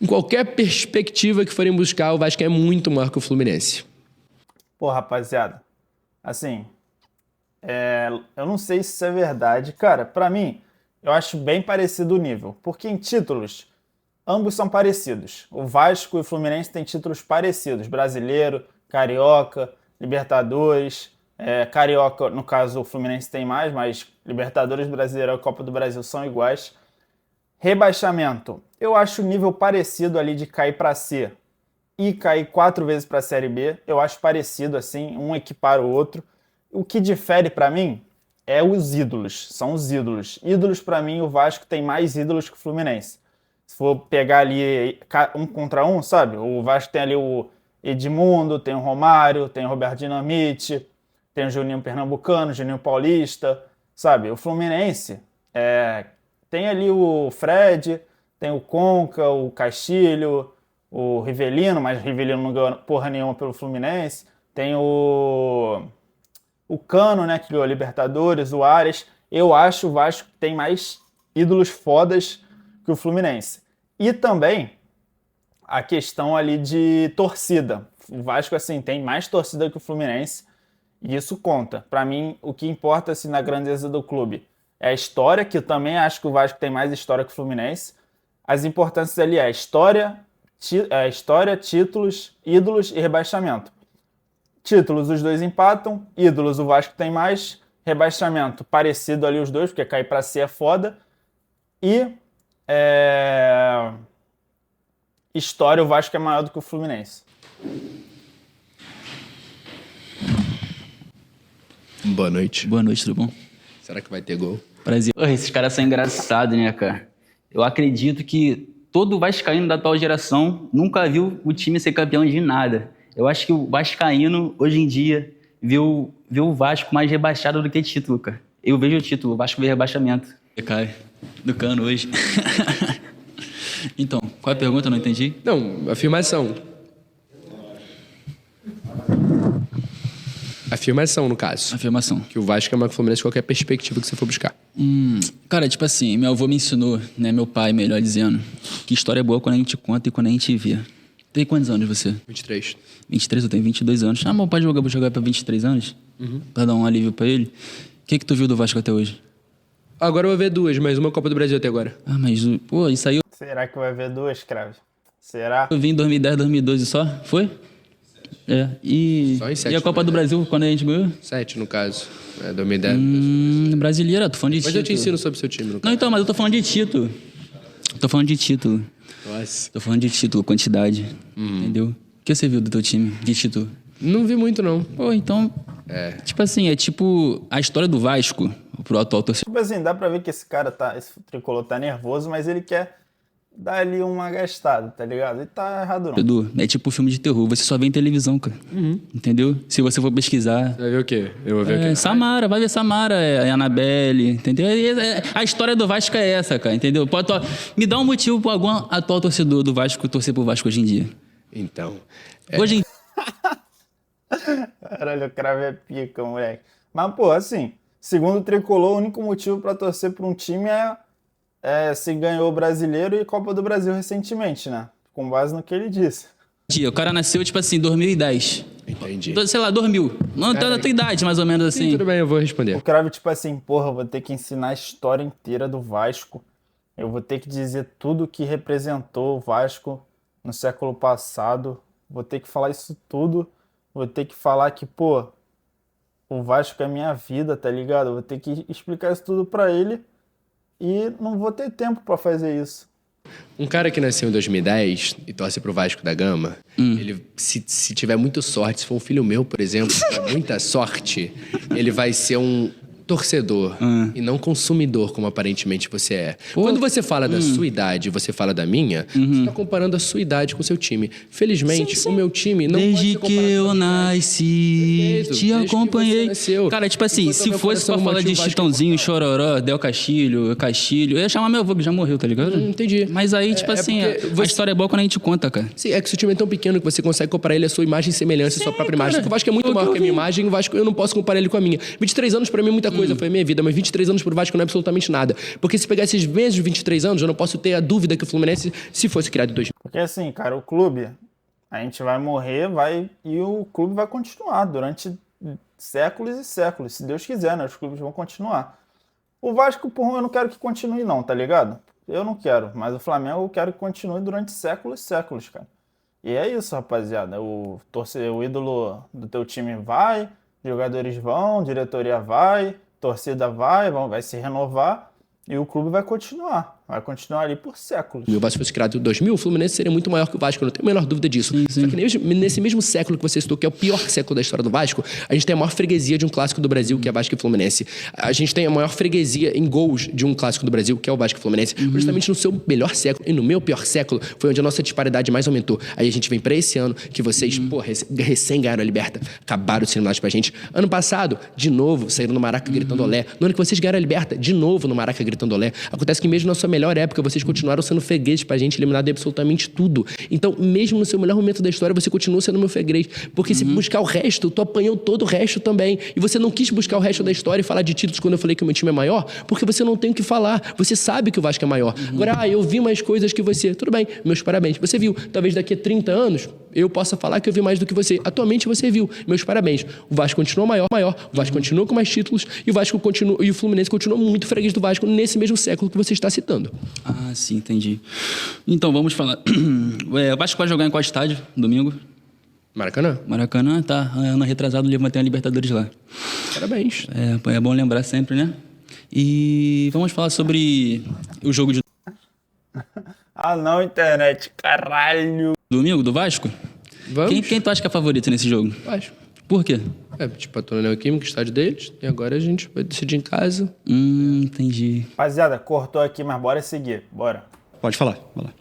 Em qualquer perspectiva que forem buscar, o Vasco é muito maior que o Fluminense. Pô, rapaziada, assim, eu não sei se isso é verdade. Cara, pra mim, eu acho bem parecido o nível. Porque em títulos, ambos são parecidos. O Vasco e o Fluminense têm títulos parecidos. Brasileiro, Carioca, Libertadores. Carioca, no caso, o Fluminense tem mais, mas Libertadores, Brasileirão e Copa do Brasil são iguais. Rebaixamento. Eu acho o nível parecido ali de cair pra C e cair 4 vezes pra Série B. Eu acho parecido, assim, um equipara o outro. O que difere pra mim é os ídolos. São os ídolos. Ídolos, pra mim, o Vasco tem mais ídolos que o Fluminense. Se for pegar ali um contra um, sabe? O Vasco tem ali o Edmundo, tem o Romário, tem o Roberto Dinamite, tem o Juninho Pernambucano, o Juninho Paulista, sabe? O Fluminense tem ali o Fred, tem o Conca, o Castilho, o Rivelino, mas o Rivelino não ganhou porra nenhuma pelo Fluminense. Tem o Cano, né, que ganhou a Libertadores, o Ares. Eu acho o Vasco que tem mais ídolos fodas que o Fluminense. E também a questão ali de torcida. O Vasco, assim, tem mais torcida que o Fluminense e isso conta. Para mim, o que importa, assim, na grandeza do clube é a história, que eu também acho que o Vasco tem mais história que o Fluminense. As importâncias ali é história, títulos, ídolos e rebaixamento. Títulos, os dois empatam. Ídolos, o Vasco tem mais. Rebaixamento, parecido ali os dois, porque cair pra C é foda. E história, o Vasco é maior do que o Fluminense. Boa noite. Boa noite, tudo bom? Será que vai ter gol? Prazer. Esses caras são engraçados, né, cara? Eu acredito que todo vascaíno da atual geração nunca viu o time ser campeão de nada. Eu acho que o vascaíno, hoje em dia, vê o Vasco mais rebaixado do que título, cara. Eu vejo o título, o Vasco vê rebaixamento. Cai do Cano hoje. Então, qual é a pergunta? Eu não entendi. Não, afirmação. Afirmação, no caso. Afirmação. Que o Vasco é maior que o Fluminense em qualquer perspectiva que você for buscar. Cara, tipo assim, meu avô me ensinou, né, meu pai, melhor dizendo, que história é boa quando a gente conta e quando a gente vê. Tem quantos anos você? 23. 23, eu tenho 22 anos. Ah, meu pai vou jogar pra 23 anos? Pra dar um alívio pra ele. O que tu viu do Vasco até hoje? Agora eu vou ver duas, mas uma Copa do Brasil até agora. Ah, mas, pô, isso aí Será que vai ver duas, Crave? Será? eu vi em 2010, 2012 só? Foi? E Só em 7, e a Copa do Brasil, quando a gente ganhou? 7, no caso. 2010. Brasileira, tô falando de Mas título. eu te ensino sobre o seu time, no Não, caso. então, mas eu tô falando de título. Nossa. Tô falando de título, quantidade. Entendeu? O que você viu do teu time de título? Não vi muito, não. Pô, então... Tipo assim, é tipo a história do Vasco pro atual torcedor. Tipo assim, dá pra ver que esse tricolor tá nervoso, mas ele quer dar ali uma gastada, tá ligado? E tá errado não. É tipo filme de terror, você só vê em televisão, cara. Entendeu? Se você for pesquisar... Vai ver o quê? Eu vou ver o quê? Samara, vai ver Samara, Annabelle, entendeu? A história do Vasco é essa, cara, entendeu? Me dá um motivo pra algum atual torcedor do Vasco torcer pro Vasco hoje em dia. Então. Hoje em Caralho, o Crave é pica, moleque. Mas, pô, assim, segundo o tricolor, o único motivo pra torcer pra um time é se ganhou o Brasileiro e Copa do Brasil recentemente, né? Com base no que ele disse. dia, o cara nasceu, tipo assim, 2010. Entendi. Sei lá, 2000. Não tá da tua idade, mais ou menos assim. Sim, tudo bem, eu vou O responder. Crave, tipo assim, porra, eu vou ter que ensinar a história inteira do Vasco. Eu vou ter que dizer tudo que representou o Vasco no século passado. Vou ter que falar isso tudo. Vou ter que falar que, pô, o Vasco é minha vida, tá ligado? Eu vou ter que explicar isso tudo pra ele e não vou ter tempo pra fazer isso. Um cara que nasceu em 2010 e torce pro Vasco da Gama, ele, se tiver muita sorte, se for um filho meu, por exemplo, com muita sorte, ele vai ser um torcedor e não consumidor, como aparentemente você é. Quando você fala da sua idade e você fala da minha, você tá comparando a sua idade com o seu time. Felizmente, o meu time não Desde pode ser que eu comparado com a sua idade. nasci, Perfeito, te desde que acompanhei. você nasceu. Cara, tipo assim, Enquanto se meu fosse pra coração falar bate, de o Vasco é Chitãozinho, imortal. Chororó, Del Castilho, eu ia chamar meu avô que já morreu, tá ligado? Entendi. Mas aí, tipo assim, porque a história é boa quando a gente conta, cara. Sim, é que o seu time é tão pequeno que você consegue comparar ele à sua imagem e semelhança, à sua própria imagem. Porque o Vasco é muito maior que a minha imagem, o Vasco eu não posso comparar ele com a minha. 23 anos pra mim é muita coisa foi a minha vida, mas 23 anos pro Vasco não é absolutamente nada. Porque se pegar esses mesmos 23 anos, eu não posso ter a dúvida que o Fluminense, se fosse criado em 2000. Porque assim, cara, o clube, a gente vai morrer, e o clube vai continuar durante séculos e séculos, se Deus quiser, né? Os clubes vão continuar. O Vasco, por eu não quero que continue não, tá ligado? Eu não quero, mas o Flamengo eu quero que continue durante séculos e séculos, cara. E é isso, rapaziada. O ídolo do teu time vai, jogadores vão, diretoria vai, torcida vai se renovar e o clube vai continuar. Vai continuar ali por séculos. Se o Vasco fosse criado em 2000, o Fluminense seria muito maior que o Vasco, eu não tenho a menor dúvida disso. Sim. Só que nesse mesmo século que você citou, que é o pior século da história do Vasco, a gente tem a maior freguesia de um clássico do Brasil, que é Vasco e Fluminense. A gente tem a maior freguesia em gols de um clássico do Brasil, que é o Vasco e Fluminense. Justamente no seu melhor século e no meu pior século, foi onde a nossa disparidade mais aumentou. Aí a gente vem pra esse ano, que vocês, recém ganharam a Liberta, acabaram de ser eliminados pra gente. Ano passado, de novo, saíram no Maraca gritando olé. No ano que vocês ganharam a Liberta, de novo no Maraca gritando olé. Acontece que mesmo na sua melhor época, vocês continuaram sendo fregueses pra gente, eliminado de absolutamente tudo. Então, mesmo no seu melhor momento da história, você continua sendo meu freguês. Porque se buscar o resto, tu apanhou todo o resto também. E você não quis buscar o resto da história e falar de títulos quando eu falei que o meu time é maior, porque você não tem o que falar. Você sabe que o Vasco é maior. Agora, eu vi mais coisas que você. Tudo bem, meus parabéns. Você viu. Talvez daqui a 30 anos, eu possa falar que eu vi mais do que você. Atualmente, você viu. Meus parabéns. O Vasco continua maior. O Vasco continua com mais títulos. E o Fluminense continua muito freguês do Vasco nesse mesmo século que você está citando. Ah, sim, entendi. Então, vamos falar. O Vasco vai jogar em qual estádio, domingo? Maracanã. Maracanã, tá. Ano retrasado, levantei a Libertadores lá. Parabéns. É bom lembrar sempre, né? E vamos falar sobre o jogo de Ah não, internet, caralho. domingo do Vasco. Vamos? Quem tu acha que é favorito nesse jogo? Vasco. Por quê? A Torneio Química, estádio deles. E agora a gente vai decidir em casa. Entendi. Rapaziada, cortou aqui, mas bora seguir. Bora. Pode falar, vai lá.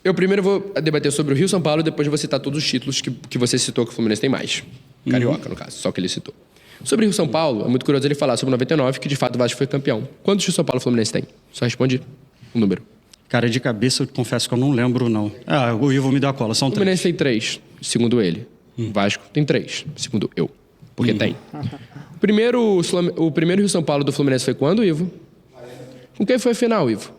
Eu primeiro vou debater sobre o Rio São Paulo e depois vou citar todos os títulos que você citou que o Fluminense tem mais. Carioca, no caso, só que ele citou. Sobre o Rio São Paulo, é muito curioso ele falar sobre o 99, que de fato o Vasco foi campeão. Quantos Rio São Paulo o Fluminense tem? Só responde um número. Cara, de cabeça eu confesso que eu não lembro, não. Ah, o Ivo me deu a cola, são O Fluminense 3. tem 3, segundo ele. O Vasco tem 3, segundo eu. Porque tem. O primeiro Rio São Paulo do Fluminense foi quando, Ivo? Com quem foi a final, Ivo?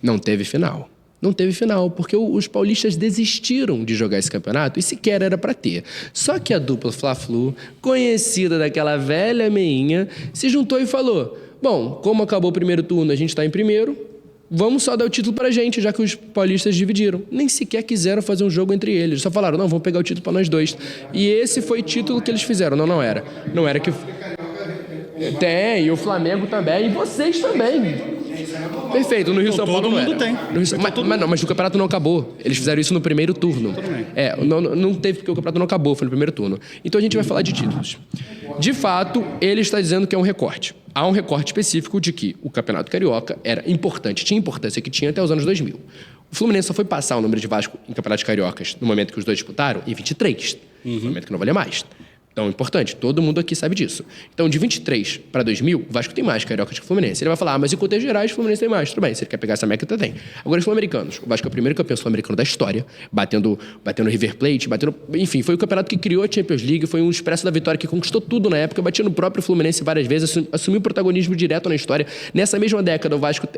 Não teve final. Não teve final, porque os paulistas desistiram de jogar esse campeonato e sequer era para ter. Só que a dupla Fla-Flu, conhecida daquela velha meinha, se juntou e falou: bom, como acabou o primeiro turno, a gente está em primeiro, vamos só dar o título pra gente, já que os paulistas dividiram. Nem sequer quiseram fazer um jogo entre eles. Só falaram: não, vamos pegar o título para nós dois. E esse foi o título que eles fizeram. Não era. Não era que... Tem, e o Flamengo também, e vocês também. Perfeito, no Rio São Paulo todo não mundo era. tem. No Rio, mas o campeonato não acabou. Eles fizeram isso no primeiro turno. Não teve porque o campeonato não acabou, foi no primeiro turno. Então a gente vai falar de títulos. De fato, ele está dizendo que é um recorte. Há um recorte específico de que o Campeonato Carioca era importante, tinha importância que tinha até os anos 2000. O Fluminense só foi passar o número de Vasco em campeonatos cariocas no momento que os dois disputaram, em 23. No momento que não valia mais. Então, importante, todo mundo aqui sabe disso. Então, de 23 para 2000, o Vasco tem mais cariocas que o Fluminense. Ele vai falar: mas em contextos gerais, o Fluminense tem mais. Tudo bem, se ele quer pegar essa métrica, tem. Agora, os sul-americanos. O Vasco é o primeiro campeão sul-americano da história, batendo River Plate, enfim, foi o campeonato que criou a Champions League, foi um expresso da vitória que conquistou tudo na época, batia no próprio Fluminense várias vezes, assumiu protagonismo direto na história. Nessa mesma década, o Vasco,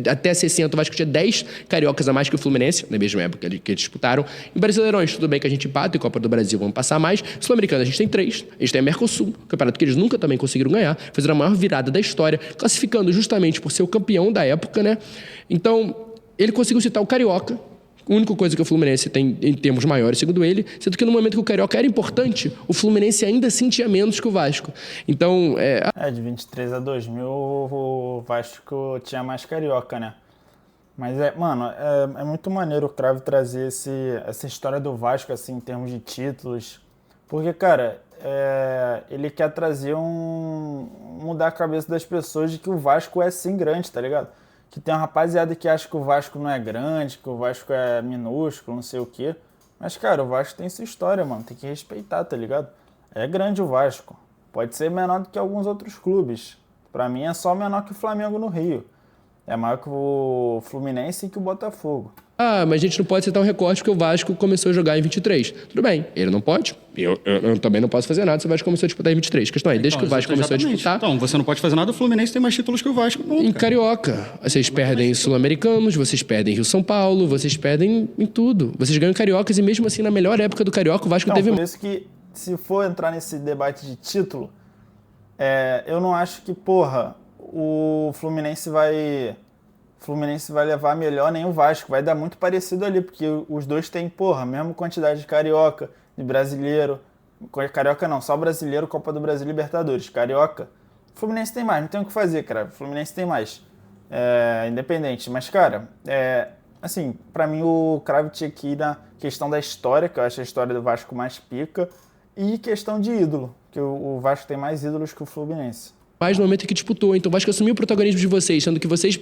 até 60, o Vasco tinha 10 cariocas a mais que o Fluminense, na mesma época que eles disputaram. Em Brasileirões, tudo bem que a gente empata, em Copa do Brasil vamos passar mais. Sul-americano, a gente tem 3. A gente tem a Mercosul, campeonato que eles nunca também conseguiram ganhar, fizeram a maior virada da história, classificando justamente por ser o campeão da época, né? Então, ele conseguiu citar o Carioca, a única coisa que o Fluminense tem em termos maiores, segundo ele, sendo que no momento que o Carioca era importante, o Fluminense ainda assim tinha menos que o Vasco. Então, de 23 a 2000, o Vasco tinha mais Carioca, né? Mas, mano, é muito maneiro o Cravo trazer essa história do Vasco, assim, em termos de títulos. Porque, cara, ele quer trazer mudar a cabeça das pessoas de que o Vasco é sim grande, tá ligado? Que tem uma rapaziada que acha que o Vasco não é grande, que o Vasco é minúsculo, não sei o quê. Mas, cara, o Vasco tem sua história, mano. Tem que respeitar, tá ligado? É grande o Vasco. Pode ser menor do que alguns outros clubes. Pra mim é só menor que o Flamengo no Rio. É maior que o Fluminense e que o Botafogo. Ah, mas a gente não pode citar um recorte porque o Vasco começou a jogar em 23. Tudo bem, ele não pode. Eu também não posso fazer nada se o Vasco começou a disputar em 23. A questão é, desde que o Vasco começou a disputar... Então, você não pode fazer nada, o Fluminense tem mais títulos que o Vasco. Ponto, Em cara. Carioca. Vocês perdem Sul-Americanos, vocês perdem Rio-São Paulo, vocês perdem em tudo. Vocês ganham Cariocas e mesmo assim, na melhor época do Carioca, o Vasco Não, teve... por isso que, se for entrar nesse debate de título, eu não acho que, porra, o Fluminense vai levar melhor nem o Vasco. Vai dar muito parecido ali, porque os dois têm, porra, a mesma quantidade de Carioca, de brasileiro. Carioca não, só brasileiro, Copa do Brasil e Libertadores. Carioca, o Fluminense tem mais, não tem o que fazer, cara. O Fluminense tem mais. Independente. Mas, cara, assim, pra mim o cravo tinha que ir na questão da história, que eu acho a história do Vasco mais pica, e questão de ídolo, que o Vasco tem mais ídolos que o Fluminense. mais no momento em que disputou. Então o Vasco assumiu o protagonismo de vocês, sendo que vocês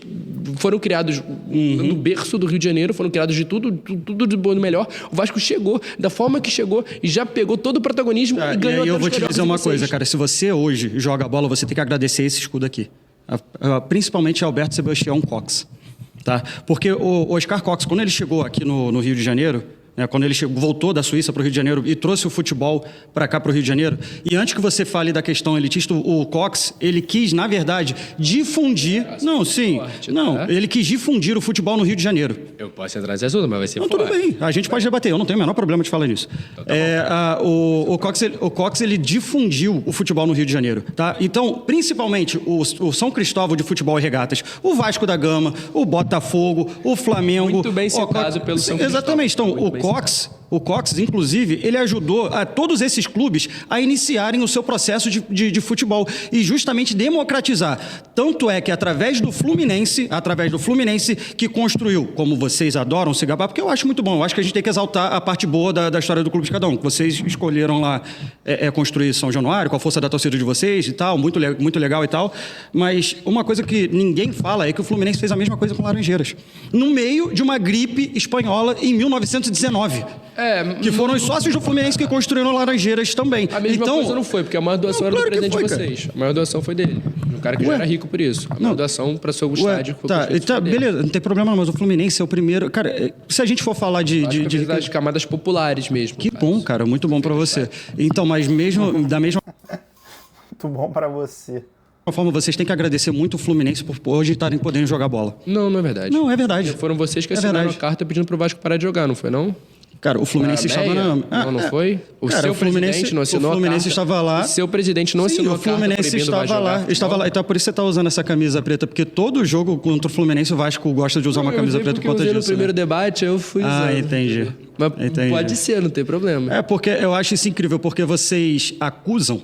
foram criados no berço do Rio de Janeiro, foram criados de tudo de bom e do melhor. O Vasco chegou da forma que chegou e já pegou todo o protagonismo e ganhou. E aí eu vou te dizer uma vocês. coisa, cara. Se você hoje joga bola, você tem que agradecer esse escudo aqui. Principalmente Alberto Sebastião Cox. Tá? Porque o Oscar Cox, quando ele chegou aqui no Rio de Janeiro, quando ele voltou da Suíça para o Rio de Janeiro e trouxe o futebol para cá, para o Rio de Janeiro. E antes que você fale da questão elitista, o Cox, ele quis, na verdade, difundir... ele quis difundir o futebol no Rio de Janeiro. Eu posso entrar nesse assunto, mas vai ser Tudo bem, a gente pode debater, eu não tenho o menor problema de falar nisso. O Cox, ele difundiu o futebol no Rio de Janeiro. Tá? Então, principalmente, o São Cristóvão de futebol e regatas, o Vasco da Gama, o Botafogo, o Flamengo... Muito bem citado pelo São Cristóvão. Exatamente, então, o Cox, inclusive, ele ajudou a todos esses clubes a iniciarem o seu processo de futebol e justamente democratizar. Tanto é que através do Fluminense que construiu, como vocês adoram se gabar, porque eu acho muito bom, eu acho que a gente tem que exaltar a parte boa da história do clube de cada um. Vocês escolheram lá construir São Januário, com a força da torcida de vocês e tal, muito legal e tal, mas uma coisa que ninguém fala é que o Fluminense fez a mesma coisa com Laranjeiras, no meio de uma gripe espanhola em 1919. Que foram os sócios do Fluminense que construíram Laranjeiras também. A mesma coisa não foi, porque a maior doação era do claro que presidente foi, de vocês. A maior doação foi dele. Um cara que já era rico por isso. A maior doação para seu estádio foi beleza, não tem problema não, mas o Fluminense é o primeiro... Cara, se a gente for falar de das camadas populares mesmo. Que bom, cara, muito bom pra você. Então, mas mesmo da mesma Muito bom pra você. forma, vocês têm que agradecer muito o Fluminense por hoje estarem podendo jogar bola. Não é verdade. Não, é verdade. Foram vocês que assinaram a carta pedindo pro Vasco parar de jogar, não foi não? Cara, o Fluminense estava na... Não foi? Seu presidente não assinou o Fluminense estava lá. O seu presidente não assinou a carta. O Fluminense estava lá. Então, por isso você está usando essa camisa preta, porque todo jogo contra o Fluminense, o Vasco gosta de usar uma camisa preta por conta disso. No primeiro debate, eu fui usando. Entendi. Mas pode ser, não tem problema. Porque eu acho isso incrível, porque vocês acusam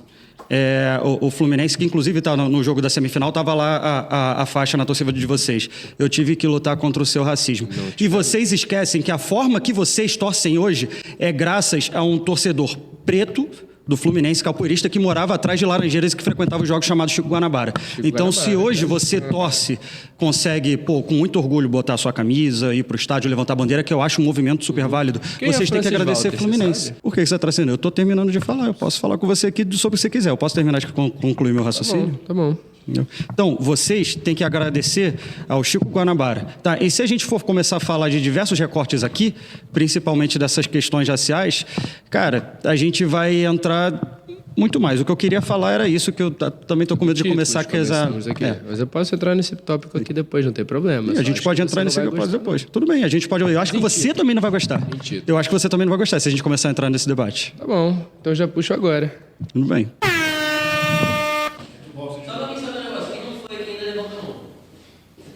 o Fluminense, que inclusive tá no jogo da semifinal, estava lá a faixa na torcida de vocês. Eu tive que lutar contra o seu racismo. E vocês esquecem que a forma que vocês torcem hoje é graças a um torcedor preto do Fluminense, capoeirista, que morava atrás de Laranjeiras e que frequentava os jogos chamados Chico Guanabara. Se hoje você torce, consegue, com muito orgulho, botar a sua camisa, ir pro estádio, levantar a bandeira, que eu acho um movimento super válido, vocês têm que agradecer o Fluminense. Por que você está trazendo? Eu estou terminando de falar, eu posso falar com você aqui sobre o que você quiser. Eu posso terminar de concluir meu raciocínio? Tá bom. Então, vocês têm que agradecer ao Chico Guanabara. Tá? E se a gente for começar a falar de diversos recortes aqui, principalmente dessas questões raciais, cara, a gente vai entrar muito mais. O que eu queria falar era isso, que eu também estou com medo de começar a quesar. Mas eu posso entrar nesse tópico aqui depois, não tem problema. A gente pode entrar nesse tópico depois. Tudo bem, a gente pode... Eu acho que você também não vai gostar. Eu acho que você também não vai gostar se a gente começar a entrar nesse debate. Tá bom, então eu já puxo agora. Tudo bem.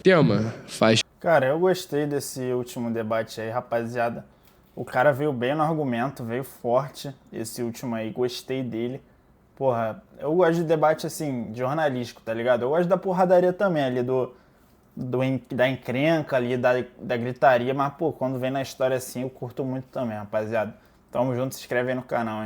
Thelma, faz. Cara, eu gostei desse último debate aí, rapaziada. O cara veio bem no argumento, veio forte. Esse último aí, gostei dele. Porra, eu gosto de debate, assim, jornalístico, tá ligado? Eu gosto da porradaria também, ali da encrenca ali, da gritaria. Mas, pô, quando vem na história assim, eu curto muito também, rapaziada. Tamo junto, se inscreve aí no canal, hein?